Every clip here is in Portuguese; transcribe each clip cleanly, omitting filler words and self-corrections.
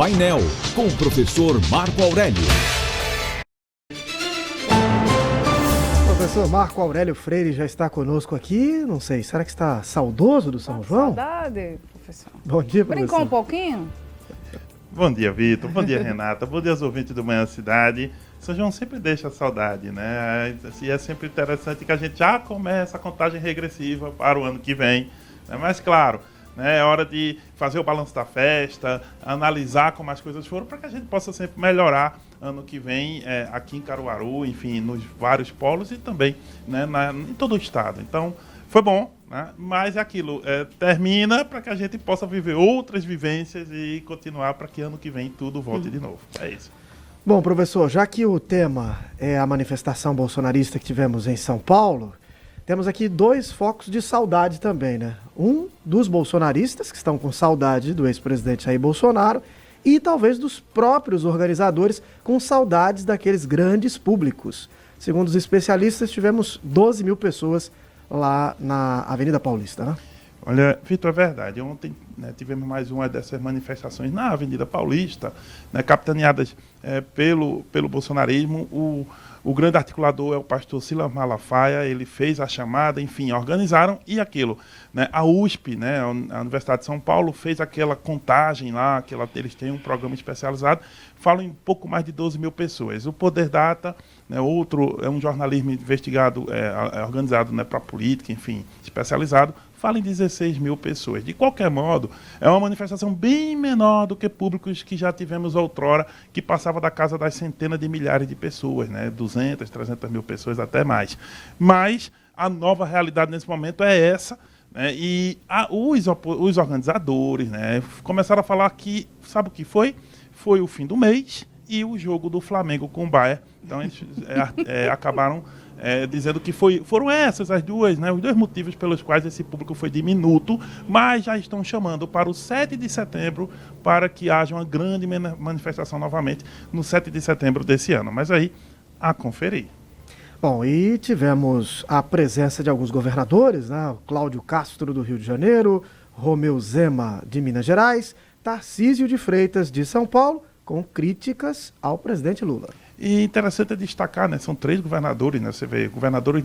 Painel, com o professor Marco Aurélio. O professor Marco Aurélio Freire já está conosco aqui. Não sei, será que está saudoso do São João? Saudade, professor. Bom dia, professor. Brincou um pouquinho? Bom dia, Vitor. Bom dia, Renata. Bom dia aos ouvintes do Manhã Cidade. São João sempre deixa saudade, né? E é sempre interessante que a gente já começa a contagem regressiva para o ano que vem. Né? Mas, claro, né, é hora de fazer o balanço da festa, analisar como as coisas foram, para que a gente possa sempre melhorar ano que vem aqui em Caruaru, enfim, nos vários polos e também, né, em todo o estado. Então, foi bom, né? Mas é aquilo, termina para que a gente possa viver outras vivências e continuar para que ano que vem tudo volte de novo. É isso. Bom, professor, já que o tema é a manifestação bolsonarista que tivemos em São Paulo, temos aqui dois focos de saudade também, né? Um dos bolsonaristas, que estão com saudade do ex-presidente Jair Bolsonaro, e talvez dos próprios organizadores com saudades daqueles grandes públicos. Segundo os especialistas, tivemos 12 mil pessoas lá na Avenida Paulista, né? Olha, Vitor, é verdade. Ontem, né, tivemos mais uma dessas manifestações na Avenida Paulista, né, capitaneadas pelo bolsonarismo. O grande articulador é o pastor Silas Malafaia, ele fez a chamada, enfim, organizaram e aquilo. Né, a USP, né, a Universidade de São Paulo, fez aquela contagem lá, eles têm um programa especializado, falam em pouco mais de 12 mil pessoas. O Poder Data, né, outro é um jornalismo investigado, organizado, né, para política, enfim, especializado, fala em 16 mil pessoas. De qualquer modo, é uma manifestação bem menor do que públicos que já tivemos outrora, que passava da casa das centenas de milhares de pessoas, né? 200, 300 mil pessoas, até mais. Mas a nova realidade nesse momento é essa, né? E os organizadores, né, começaram a falar que, sabe o que foi? Foi o fim do mês e o jogo do Flamengo com o Bayern. Então eles acabaram dizendo que foram essas as duas, né, os dois motivos pelos quais esse público foi diminuto, mas já estão chamando para o 7 de setembro para que haja uma grande manifestação novamente no 7 de setembro desse ano. Mas aí, a conferir. Bom, e tivemos a presença de alguns governadores, né? O Cláudio Castro do Rio de Janeiro, Romeu Zema de Minas Gerais, Tarcísio de Freitas de São Paulo, com críticas ao presidente Lula. E interessante é destacar, né, são 3 governadores, né, você vê, governadores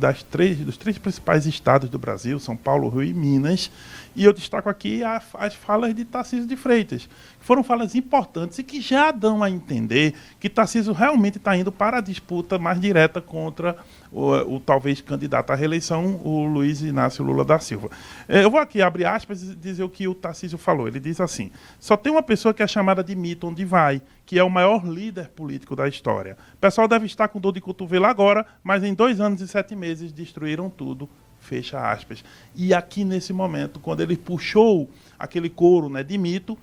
dos 3 principais estados do Brasil, São Paulo, Rio e Minas, e eu destaco aqui as falas de Tarcísio de Freitas, que foram falas importantes e que já dão a entender que Tarcísio realmente está indo para a disputa mais direta contra o talvez candidato à reeleição, o Luiz Inácio Lula da Silva. Eu vou aqui abrir aspas e dizer o que o Tarcísio falou. Ele diz assim: só tem uma pessoa que é chamada de mito onde vai, que é o maior líder político da história. O pessoal deve estar com dor de cotovelo agora, mas em 2 anos e 7 meses destruíram tudo. Fecha aspas. E aqui nesse momento, quando ele puxou aquele coro, né, de mito,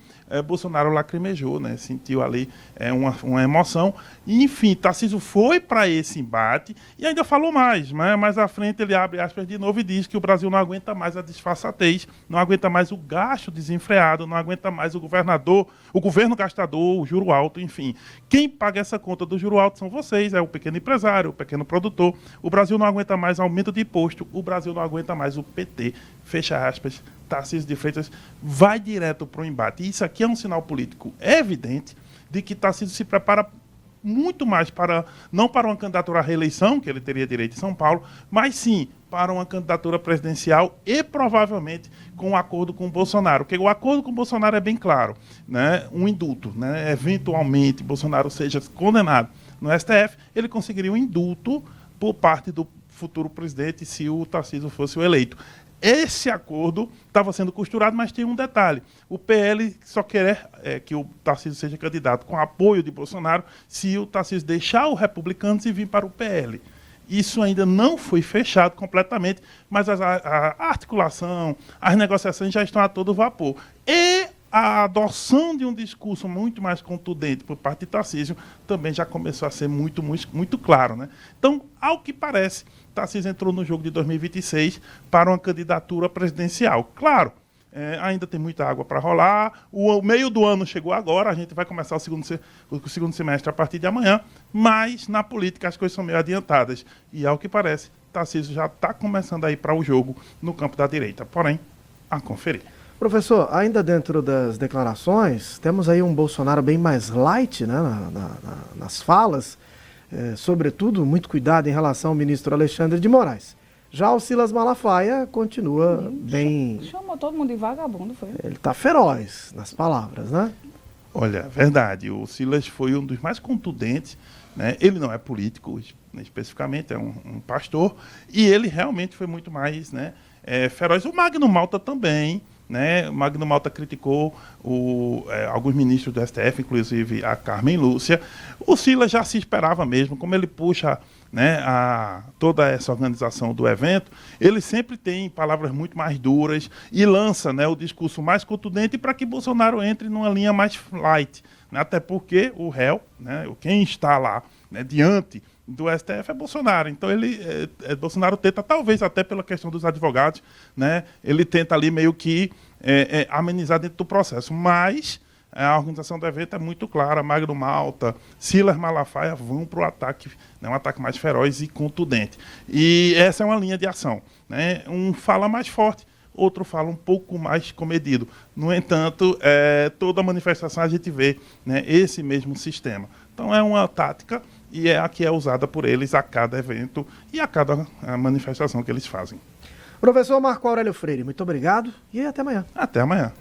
Bolsonaro lacrimejou, né, sentiu ali uma emoção. E, enfim, Tarcísio foi para esse embate e ainda falou mais, né? Mais à frente ele abre aspas de novo e diz que o Brasil não aguenta mais a disfarçatez, não aguenta mais o gasto desenfreado, não aguenta mais o governo gastador, o juro alto, enfim. Quem paga essa conta do juro alto são vocês, é o pequeno empresário, o pequeno produtor. O Brasil não aguenta mais aumento de imposto, o Brasil não aguenta mais o PT. Fecha aspas. Tarcísio de Freitas vai direto para o embate. E isso aqui é um sinal político evidente de que Tarcísio se prepara muito mais não para uma candidatura à reeleição, que ele teria direito em São Paulo, mas sim para uma candidatura presidencial e provavelmente com um acordo com o Bolsonaro. Porque o acordo com o Bolsonaro é bem claro, né? Um indulto, né? Eventualmente Bolsonaro seja condenado no STF, ele conseguiria um indulto por parte do futuro presidente se o Tarcísio fosse o eleito. Esse acordo estava sendo costurado, mas tem um detalhe. O PL só quer que o Tarcísio seja candidato com apoio de Bolsonaro se o Tarcísio deixar o Republicanos e vir para o PL. Isso ainda não foi fechado completamente, mas a articulação, as negociações já estão a todo vapor. E a adoção de um discurso muito mais contundente por parte de Tarcísio também já começou a ser muito, muito, muito claro, né? Então, ao que parece, Tarcísio entrou no jogo de 2026 para uma candidatura presidencial. Claro, ainda tem muita água para rolar, o meio do ano chegou agora, a gente vai começar o segundo semestre a partir de amanhã, mas na política as coisas são meio adiantadas. E, ao que parece, Tarcísio já está começando a ir para o jogo no campo da direita. Porém, a conferir. Professor, ainda dentro das declarações, temos aí um Bolsonaro bem mais light, né, nas falas, sobretudo muito cuidado em relação ao ministro Alexandre de Moraes. Já o Silas Malafaia continua bem... Chamou todo mundo de vagabundo, foi? Ele está feroz nas palavras, né? Olha, verdade, o Silas foi um dos mais contundentes, né? Ele não é político especificamente, é um pastor, e ele realmente foi muito mais, né, feroz. O Magno Malta também, né? O Magno Malta criticou alguns ministros do STF, inclusive a Carmen Lúcia. O Silas já se esperava mesmo, como ele puxa, né, toda essa organização do evento, ele sempre tem palavras muito mais duras e lança, né, o discurso mais contundente para que Bolsonaro entre numa linha mais light, né, até porque o réu, né, quem está lá, né, diante do STF é Bolsonaro. Então Bolsonaro tenta, talvez até pela questão dos advogados, né, ele tenta ali meio que amenizar dentro do processo, mas a organização do evento é muito clara. Magno Malta, Silas Malafaia vão para o ataque, né, um ataque mais feroz e contundente. E essa é uma linha de ação, né? Um fala mais forte, outro fala um pouco mais comedido. No entanto, toda manifestação a gente vê, né, esse mesmo sistema. Então é uma tática e é a que é usada por eles a cada evento e a cada manifestação que eles fazem. Professor Marco Aurélio Freire, muito obrigado e até amanhã. Até amanhã.